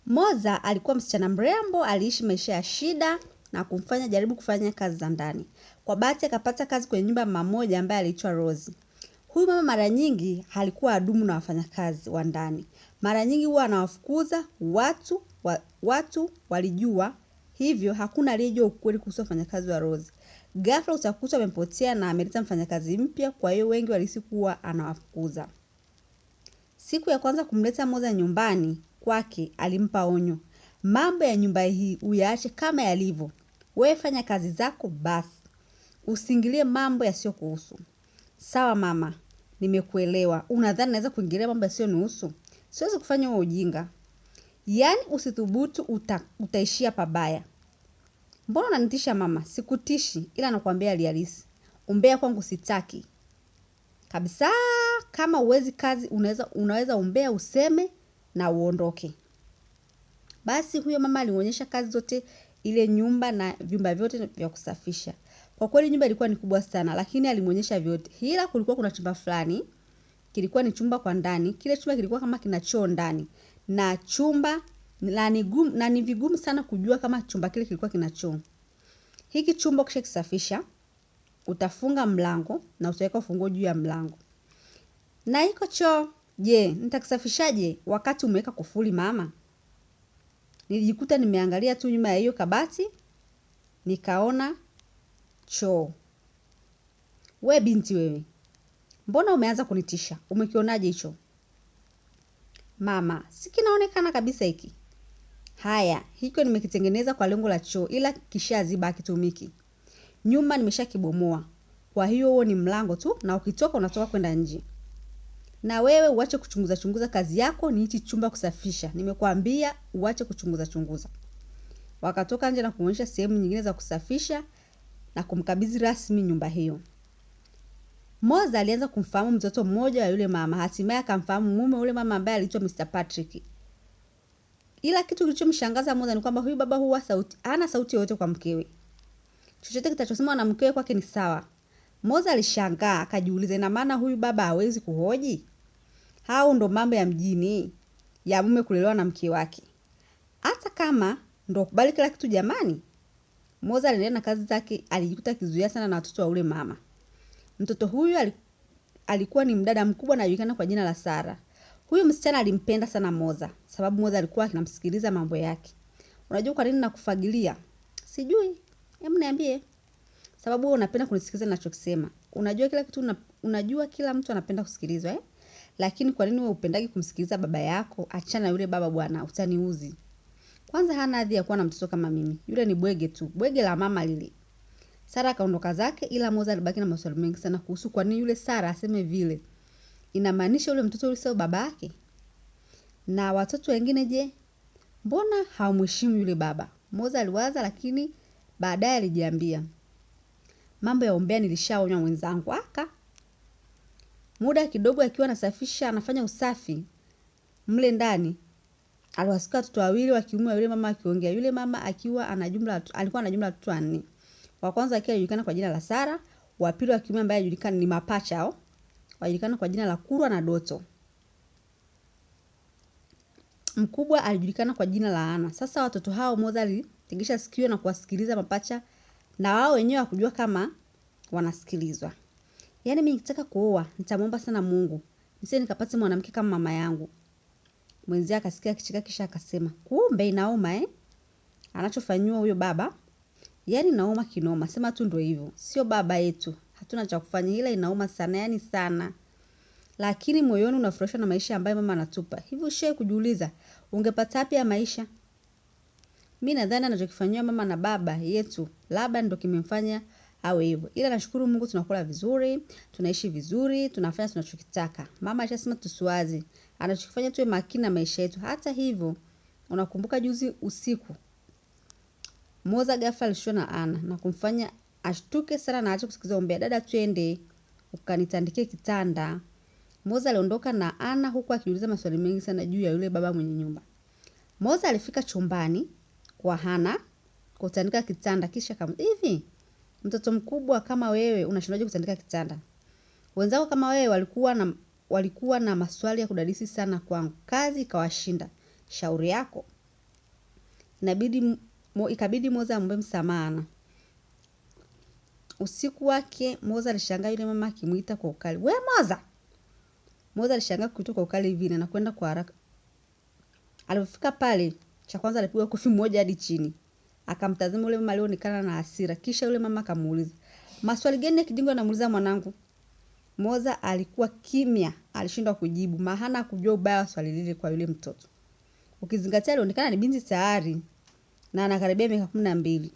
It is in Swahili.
Moza alikuwa msichana mrembo, aliishi maisha ya shida na kumfanya jaribu kufanya kazi za ndani. Kwa bahati akapata kazi kwenye nyumba mama mmoja ambaye aliitwa Rose. Huyu mama mara nyingi halikuwa adumu na wafanyakazi wa ndani. Mara nyingi huwa anawafukuza watu walijua, hivyo hakuna aliyejua ukweli kuhusu wafanyakazi wa Rose. Ghafla utakuta amepotea na ameleta mfanyakazi mpya, kwa hiyo wengi walihisi kuwa anawafukuza. Siku ya kwanza kumleta Moza nyumbani kwake alimpa onyo. Mambo ya nyumba hii uyaache kama yalivyo. Wewe fanya kazi zako basi. Usiingilie mambo yasiyokuhusu. Sawa mama, nimekuelewa. Unadhani naweza kuingilia mambo yasiyonihusu? Siwezi kufanya huo ujinga. Yaani usithubutu utaishia pabaya. Mbona unanitisha mama? Sikutishi, ila nakwambia hali halisi. Umbea kwangu sitaki. Kabisa, kama huwezi kazi unaweza umbea useme na uondoke. Basi huyo mama alionyesha kazi zote ile nyumba na vyumba vyote vya kusafisha. Kwa kweli nyumba ilikuwa ni kubwa sana, lakini alimuonyesha vyote. Ila kulikuwa kuna chumba fulani, kilikuwa ni chumba kwa ndani. Kile chumba kilikuwa kama kina choo ndani. Na chumba na ni vigumu sana kujua kama chumba kile kilikuwa kina choo. Hiki chumba ukishakisafisha, utafunga mlango na utaweka ufunguo juu ya mlango. Na hiko choo, je, nitakisafishaje wakati umeweka kufuli mama? Nilijikuta nimeangalia tu nyuma ya hiyo kabati, nikaona choo. We binti wewe, mbona umeanza kunitisha? Umekionaje hicho? Mama, si kinaonekana kabisa hiki. Haya, hiko nimekitengeneza kwa lengo la choo, ila kishaziba hakitumiki. Nyuma nimeshakibomoa. Kwa hiyo huo ni mlango tu na ukitoka unatoka kwenda nje. Na wewe uache kuchunguza kazi yako ni hichi chumba kusafisha. Nimekuambia uache kuchunguza. Wakatoka nje na kumuonyesha sehemu nyingine za kusafisha na kumkabidhi rasmi nyumba hiyo. Moza alianza kumfahamu mtoto mmoja wa yule mama. Hatimaye akamfahamu mume yule mama ambaye aliitwa Mr. Patrick. Ila kitu kilichomshangaza Moza ni kwamba huyu baba huwa hana sauti yoyote kwa mkewe. Chochote kitachosema na mkewe kwake ni sawa. Moza alishangaa akajiuliza, ina maana huyu baba hawezi kuhoji? Hao ndo mambo ya mjini ya mume kulelewa na mke wake. Hata kama ndo kubali kila kitu jamani. Moza aliendelea na kazi zake, alijikuta kizuia sana na watoto wa ule mama. Mtoto huyu alikuwa ni mdada mkubwa na anajulikana kwa jina la Sara. Huyu msichana alimpenda sana Moza, sababu Moza alikuwa anamsikiliza mambo yake. Unajua kwa nini nakufagilia? Sijui. Hebu niambie. Sababu wewe unapenda kunisikiliza ninachokisema. Unajua kila mtu anapenda kusikilizwa, eh? Lakini kwa nini wewe upendagi kumsikiliza baba yako? Achana yule baba bwana, utaniuzi. Kwanza hana hadhi ya kuwa na mtoto kama mimi. Yule ni bwege tu, bwege la mama lile. Sara akaondoka zake, ila Moza alibaki na maswali mengi sana kuhusu kwa nini yule Sara aseme vile. Inamaanisha yule mtoto yule sio baba yake? Na watoto wengine je? Mbona hawamheshimu yule baba? Moza aliwaza, lakini baadaye alijiambia, mambo ya umbea nilishaonywa mwenzangu. Muda kidogo akiwa anasafisha, anafanya usafi mle ndani, aliwasikia watoto wawili wa kiume wa yule mama akiongea. Yule mama alikuwa na jumla watoto 4. Wa kwanza akiwa anajulikana kwa jina la Sara, wa pili wa kiume ambaye anajulikana ni mapacha hao, wajulikana kwa jina la Kurwa na Doto. Mkubwa alijulikana kwa jina la Ana. Sasa watoto hao Moza alitegesha sikio na kuwasikiliza mapacha, na wao wenyewe hakujua kama wanasikilizwa. Yaani mimi nikitaka kuoa, nitamwomba sana Mungu nisije nikapata mwanamke kama mama yangu. Mwenzia akasikia kicheka kisha akasema, kumbe inauma anachofanywa huyo baba. Yaani inauma kinoma, sema tu ndio hivyo. Sio baba yetu. Hatuna cha kufanya, ila inauma sana, yani sana. Lakini moyoni unafurahishwa na maisha ambayo mama anatupa. Hivi ushawahi kujiuliza ungepata wapi ya maisha? Mimi nadhani anachokifanywa mama na baba yetu labda ndio kimemfanya awe hivyo. Ila nashukuru Mungu tunakula vizuri, tunaishi vizuri, tunafanya tunachokitaka. Mama alishasema tusiwazi. Anachokifanya tuwe makini na maisha yetu. Hata hivyo, unakumbuka juzi usiku Moza ghafla alishtua na Ana na kumfanya ashtuke sana na aache kusikiza umbea. Dada twende ukanitandikie kitanda. Moza aliondoka na Ana huku akiuliza maswali mengi sana juu ya yule baba mwenye nyumba. Moza alifika chumbani kwa Hana kutandika kitanda kisha kama hivi, mtoto mkubwa kama wewe unashindaje kutandika kitanda? Wenzao kama wewe walikuwa na maswali ya kudadisi sana kwangu. Kazi ikawashinda. Shauri yako. ikabidi Moza amwombe msamaha. Usiku wake Moza alishangaa yule mama akimuita kwa ukali. "We Moza!" Moza alishangaa kuitwa kwa ukali hivi na kwenda kwa haraka. Alipofika pale, cha kwanza alipigwa kofi moja hadi chini. Akamtazama yule mama alionekana na hasira. Kisha yule mama akamuuliza, "Maswali gani ya kijinga unamuuliza mwanangu?" Moza alikuwa kimya, alishindwa kujibu, maana hakujua ubaya wa swali lile kwa yule mtoto. Ukizingatia alionekana ni binti tayari na anakaribia miaka 12.